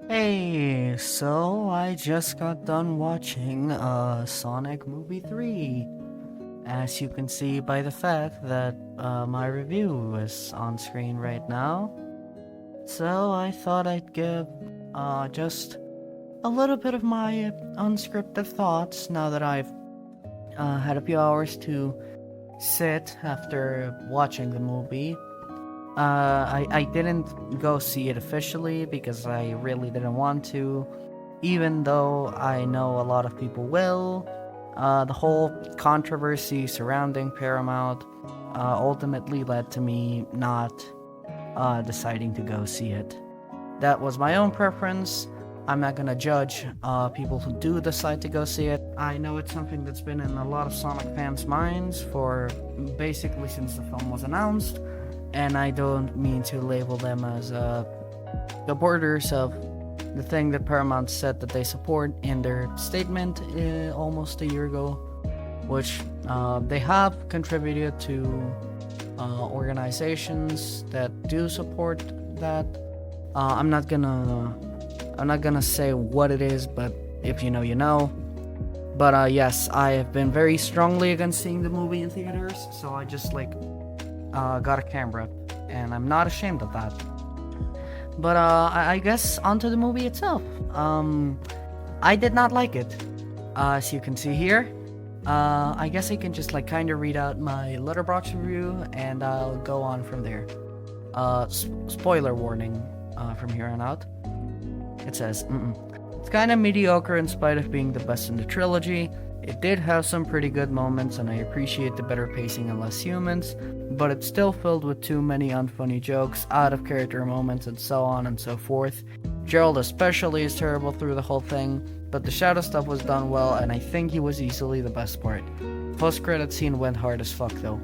Hey, so I just got done watching Sonic Movie 3. As you can see by the fact that my review is on screen right now. So I thought I'd give just a little bit of my unscripted thoughts now that I've had a few hours to sit after watching the movie. I didn't go see it officially because I really didn't want to, even though I know a lot of people will. The whole controversy surrounding Paramount ultimately led to me not deciding to go see it. That was my own preference. I'm not gonna judge people who do decide to go see it. I know it's something that's been in a lot of Sonic fans' minds for basically since the film was announced. And I don't mean to label them as supporters of the thing that Paramount said that they support in their statement almost a year ago, which they have contributed to organizations that do support that. I'm not gonna say what it is, but if you know, you know. But yes, I have been very strongly against seeing the movie in theaters, so I just got a camera, and I'm not ashamed of that. But I guess onto the movie itself. I did not like it. As you can see here, I guess I can just kind of read out my letterbox review, and I'll go on from there. Spoiler warning from here on out. It says, It's kind of mediocre in spite of being the best in the trilogy. It did have some pretty good moments, and I appreciate the better pacing and less humans, but it's still filled with too many unfunny jokes, out of character moments, and so on and so forth. Gerald especially is terrible through the whole thing, but the shadow stuff was done well, and I think he was easily the best part. Post-credit scene went hard as fuck though.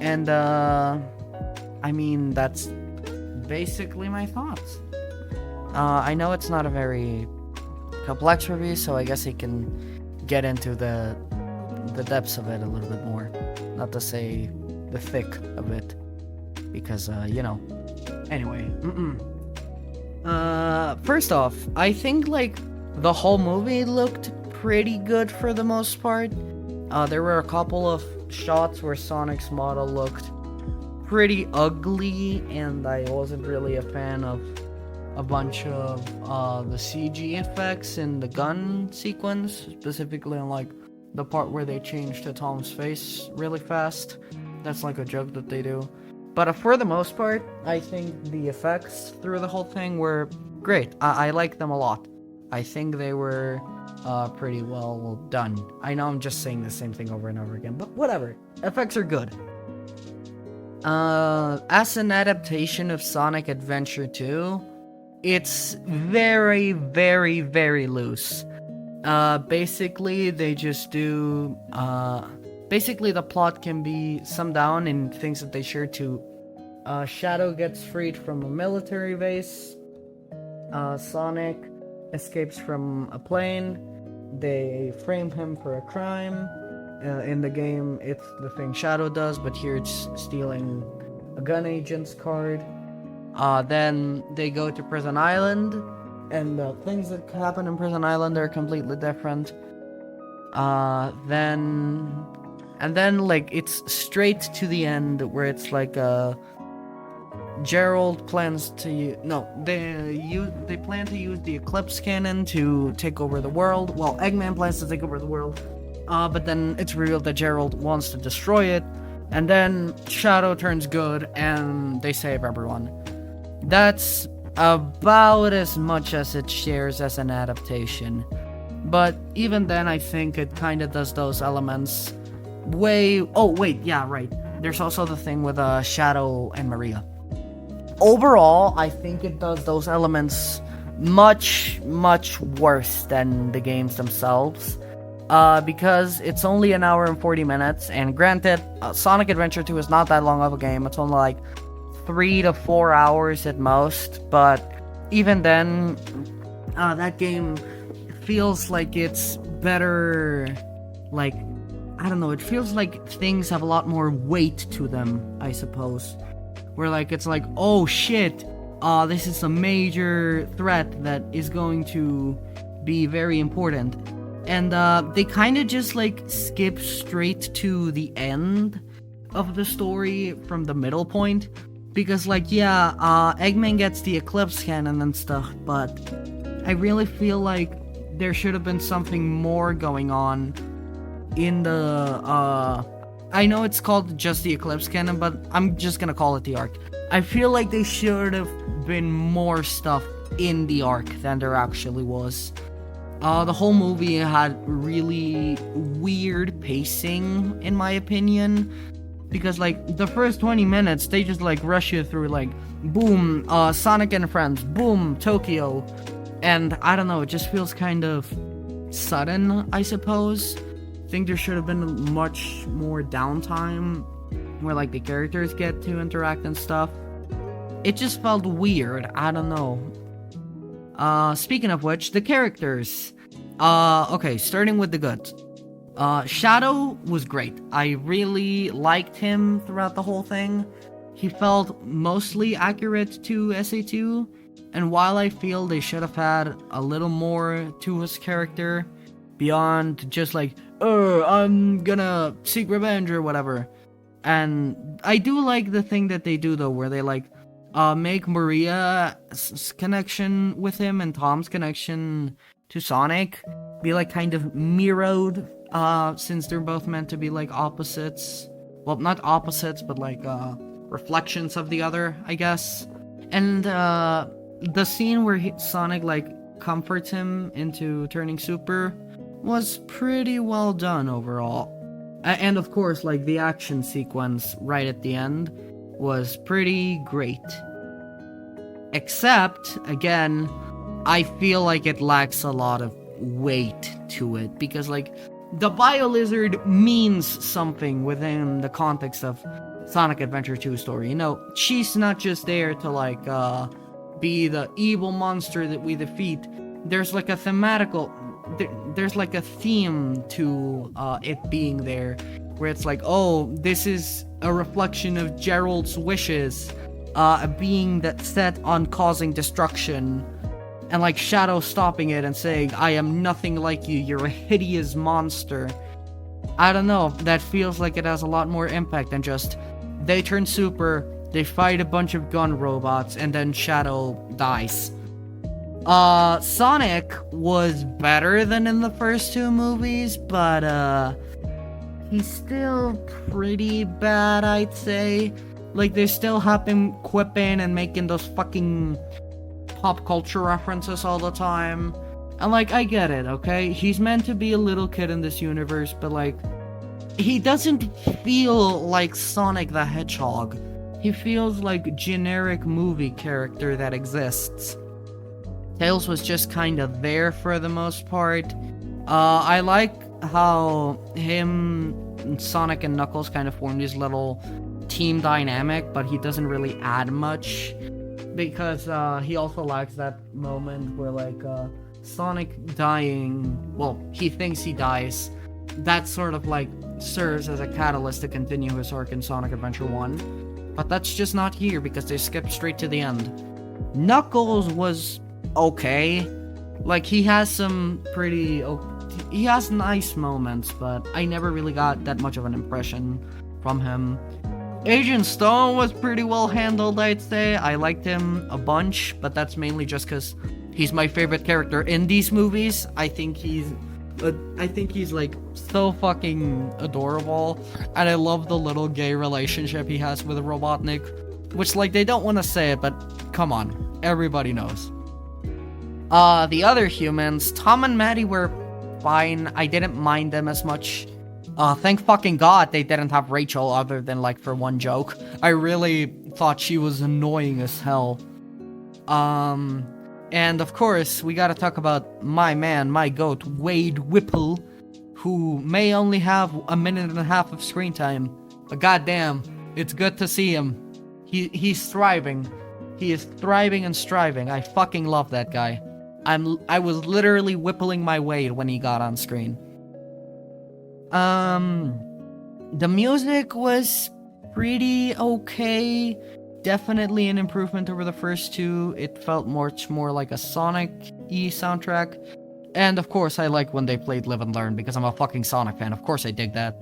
And I mean, that's basically my thoughts. I know it's not a very complex review, so I guess I can get into the depths of it a little bit more, not to say the thick of it, because anyway. First off, I think the whole movie looked pretty good for the most part. There were a couple of shots where Sonic's model looked pretty ugly, and I wasn't really a fan of a bunch of the CG effects in the gun sequence, specifically on the part where they changed to Tom's face really fast. That's a joke that they do. But for the most part, I think the effects through the whole thing were great. I like them a lot. I think they were pretty well done. I know I'm just saying the same thing over and over again, but whatever. Effects are good. As an adaptation of Sonic Adventure 2, it's very, very, very loose. Basically, they just do, basically the plot can be summed down in things that they share to, Shadow gets freed from a military base, Sonic escapes from a plane, they frame him for a crime. In the game, it's the thing Shadow does, but here it's stealing a gun agent's card. Then they go to Prison Island, and the things that happen in Prison Island are completely different. Then it's straight to the end where it's Gerald plans to they plan to use the Eclipse Cannon to take over the world. Well, Eggman plans to take over the world, but then it's revealed that Gerald wants to destroy it, and then Shadow turns good and they save everyone. That's about as much as it shares as an adaptation. But even then, I think it kind of does those elements There's also the thing with Shadow and Maria. Overall, I think it does those elements much, much worse than the games themselves. Because it's only an hour and 40 minutes, and granted, Sonic Adventure 2 is not that long of a game. It's only 3 to 4 hours at most, but even then, that game feels like it's better, I don't know, it feels like things have a lot more weight to them, I suppose. Where it's oh shit, this is a major threat that is going to be very important. And they kind of just like skip straight to the end of the story from the middle point. Because like, yeah, Eggman gets the eclipse cannon and stuff, but I really feel like there should have been something more going on in the, I know it's called just the eclipse cannon, but I'm just gonna call it the arc. I feel like they should have been more stuff in the arc than there actually was. The whole movie had really weird pacing, in my opinion, because like the first 20 minutes they just like rush you through like boom, Sonic and friends, boom, Tokyo, and I don't know, it just feels kind of sudden, I suppose. I think there should have been much more downtime where like the characters get to interact and stuff. It just felt weird, I don't know. Speaking of which, the characters. Okay, starting with the good. Shadow was great. I really liked him throughout the whole thing. He felt mostly accurate to SA2, and while I feel they should have had a little more to his character, beyond just like, oh, I'm gonna seek revenge or whatever. And I do like the thing that they do though, where they like, make Maria's connection with him and Tom's connection to Sonic be like kind of mirrored, since they're both meant to be like opposites. Well, not opposites, but like reflections of the other, I guess. And the scene where Sonic like comforts him into turning super was pretty well done overall. And of course, like the action sequence right at the end was pretty great. Except, again, I feel like it lacks a lot of weight to it, because like the Bio-Lizard means something within the context of Sonic Adventure 2 story. You know, she's not just there to like be the evil monster that we defeat. There's like a there's like a theme to it being there, where it's like, oh, this is a reflection of Gerald's wishes, a being that's set on causing destruction, and like Shadow stopping it and saying, I am nothing like you, you're a hideous monster. I don't know, that feels like it has a lot more impact than just, they turn super, they fight a bunch of gun robots, and then Shadow dies. Sonic was better than in the first two movies, but he's still pretty bad, I'd say. Like, they still have him quipping and making those fucking pop culture references all the time. And like, I get it, okay? He's meant to be a little kid in this universe, but like, he doesn't feel like Sonic the Hedgehog. He feels like a generic movie character that exists. Tails was just kind of there for the most part. I like how him, Sonic, and Knuckles kind of form this little team dynamic, but he doesn't really add much, because he also lacks that moment where like Sonic dying, well, he thinks he dies, that sort of like serves as a catalyst to continue his arc in Sonic Adventure 1, but that's just not here because they skipped straight to the end. Knuckles was okay, like he has some pretty, he has nice moments, but I never really got that much of an impression from him. Agent Stone was pretty well handled, I'd say. I liked him a bunch, but that's mainly just because he's my favorite character in these movies. I think he's like so fucking adorable, and I love the little gay relationship he has with Robotnik, which like they don't want to say it, but come on, everybody knows. The other humans, Tom and Maddie, were fine. I didn't mind them as much. Thank fucking God they didn't have Rachel other than like for one joke. I really thought she was annoying as hell. And of course, we gotta talk about my man, my goat, Wade Whipple, who may only have a minute and a half of screen time, but goddamn, it's good to see him. He's thriving. He is thriving and striving. I fucking love that guy. I was literally whippling my Wade when he got on screen. The music was pretty okay. definitely an improvement over the first two. It felt much more like a Sonic-y soundtrack. And of course, I like when they played Live and Learn because I'm a fucking Sonic fan. Of course I dig that.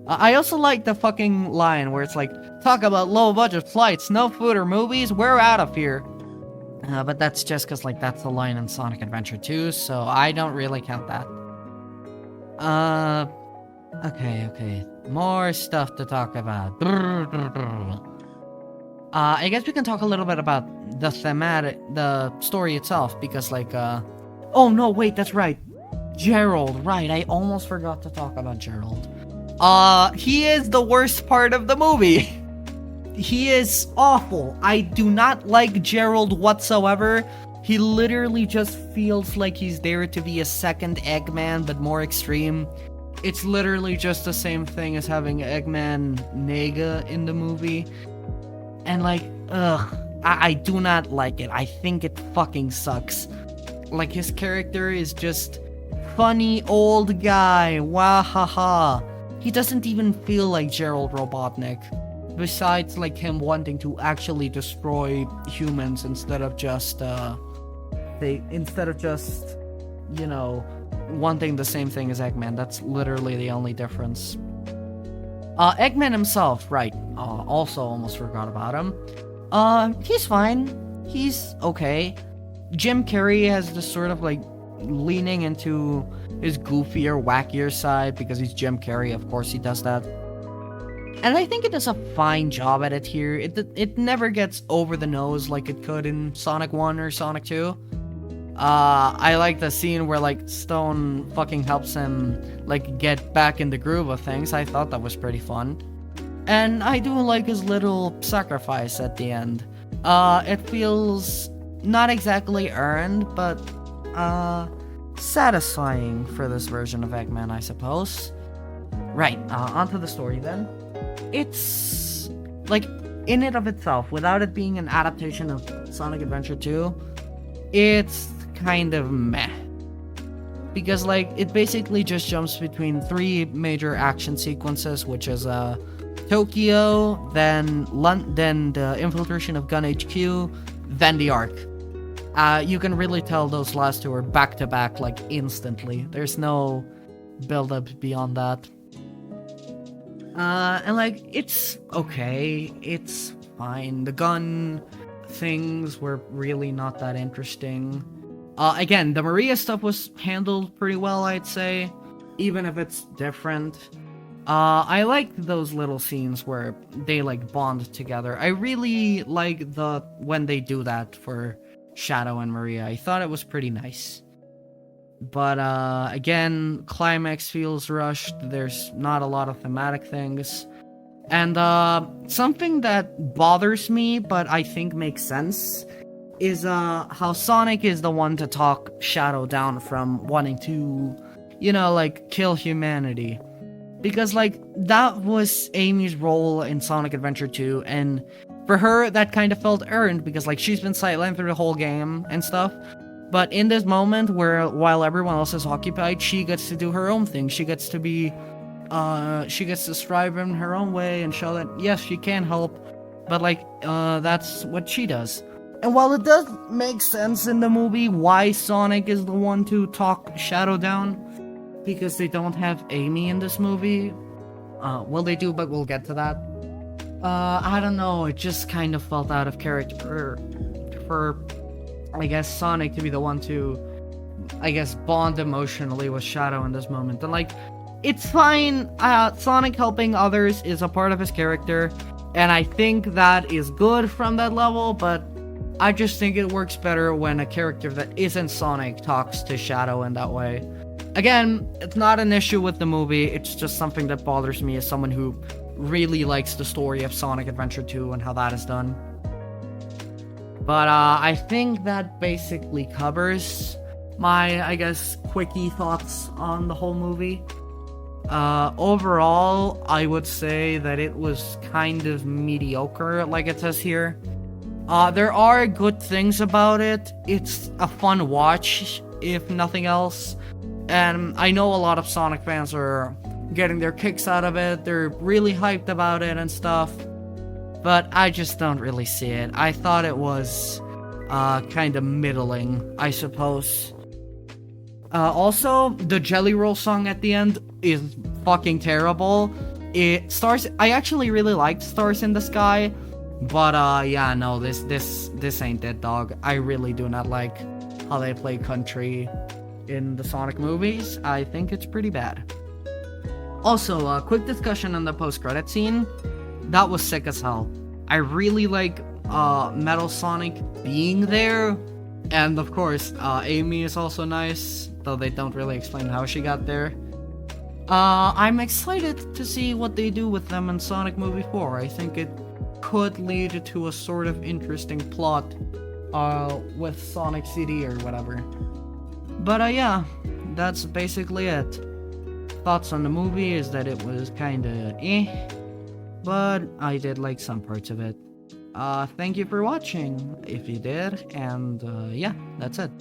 I also like the fucking line where it's like, talk about low-budget flights, no food or movies, we're out of here. But that's just because, like, that's the line in Sonic Adventure 2, so I don't really count that. Okay. More stuff to talk about. I guess we can talk a little bit about the story itself, because, like, oh, no, wait, that's right. Gerald, right, I almost forgot to talk about Gerald. He is the worst part of the movie. He is awful. I do not like Gerald whatsoever. He literally just feels like he's there to be a second Eggman, but more extreme. It's literally just the same thing as having Eggman Nega in the movie. And like, I do not like it. I think it fucking sucks. Like, his character is just funny old guy. Wahaha. He doesn't even feel like Gerald Robotnik. Besides, like, him wanting to actually destroy humans instead of just, you know, wanting the same thing as Eggman. That's literally the only difference. Eggman himself, right, also almost forgot about him. He's fine. He's okay. Jim Carrey has this sort of, like, leaning into his goofier, wackier side because he's Jim Carrey. Of course he does that. And I think it does a fine job at it here. It never gets over the nose like it could in Sonic 1 or Sonic 2. I like the scene where, like, Stone fucking helps him, like, get back in the groove of things. I thought that was pretty fun. And I do like his little sacrifice at the end. It feels not exactly earned, but, satisfying for this version of Eggman, I suppose. Right, onto the story then. It's, like, in and of itself, without it being an adaptation of Sonic Adventure 2, it's kind of meh. Because, like, it basically just jumps between three major action sequences, which is, Tokyo, then the infiltration of Gun HQ, then the Ark. You can really tell those last two are back-to-back, like, instantly. There's no build-up beyond that. And, like, it's okay. It's fine. The gun things were really not that interesting. Again, the Maria stuff was handled pretty well, I'd say, even if it's different. I like those little scenes where they, like, bond together. I really like when they do that for Shadow and Maria. I thought it was pretty nice. But, again, climax feels rushed. There's not a lot of thematic things. And, something that bothers me, but I think makes sense, is, how Sonic is the one to talk Shadow down from wanting to, you know, like, kill humanity. Because, like, that was Amy's role in Sonic Adventure 2, and for her, that kind of felt earned, because, like, she's been silent through the whole game and stuff. But in this moment, while everyone else is occupied, she gets to do her own thing. She gets to be, she gets to strive in her own way and show that, yes, she can help, but, like, that's what she does. And while it does make sense in the movie why Sonic is the one to talk Shadow down, because they don't have Amy in this movie, well, they do, but we'll get to that. I don't know, it just kind of felt out of character for I guess, Sonic to be the one to, I guess, bond emotionally with Shadow in this moment. And, like, it's fine. Sonic helping others is a part of his character, and I think that is good from that level, but I just think it works better when a character that isn't Sonic talks to Shadow in that way. Again, it's not an issue with the movie, it's just something that bothers me as someone who really likes the story of Sonic Adventure 2 and how that is done. But, I think that basically covers my, I guess, quickie thoughts on the whole movie. Overall, I would say that it was kind of mediocre, like it says here. There are good things about it. It's a fun watch, if nothing else. And I know a lot of Sonic fans are getting their kicks out of it. They're really hyped about it and stuff. but I just don't really see it. I thought it was kind of middling, I suppose. Also, the Jelly Roll song at the end is fucking terrible. I actually really liked Stars in the Sky, but yeah, no, this ain't that, dog. I really do not like how they play country in the Sonic movies. I think it's pretty bad. Also, a quick discussion on the post-credit scene. That was sick as hell. I really like Metal Sonic being there, and of course, Amy is also nice, though they don't really explain how she got there. I'm excited to see what they do with them in Sonic Movie 4. I think it could lead to a sort of interesting plot with Sonic CD or whatever. But yeah, that's basically it. Thoughts on the movie is that it was kinda but I did like some parts of it. Thank you for watching, if you did, and yeah, that's it.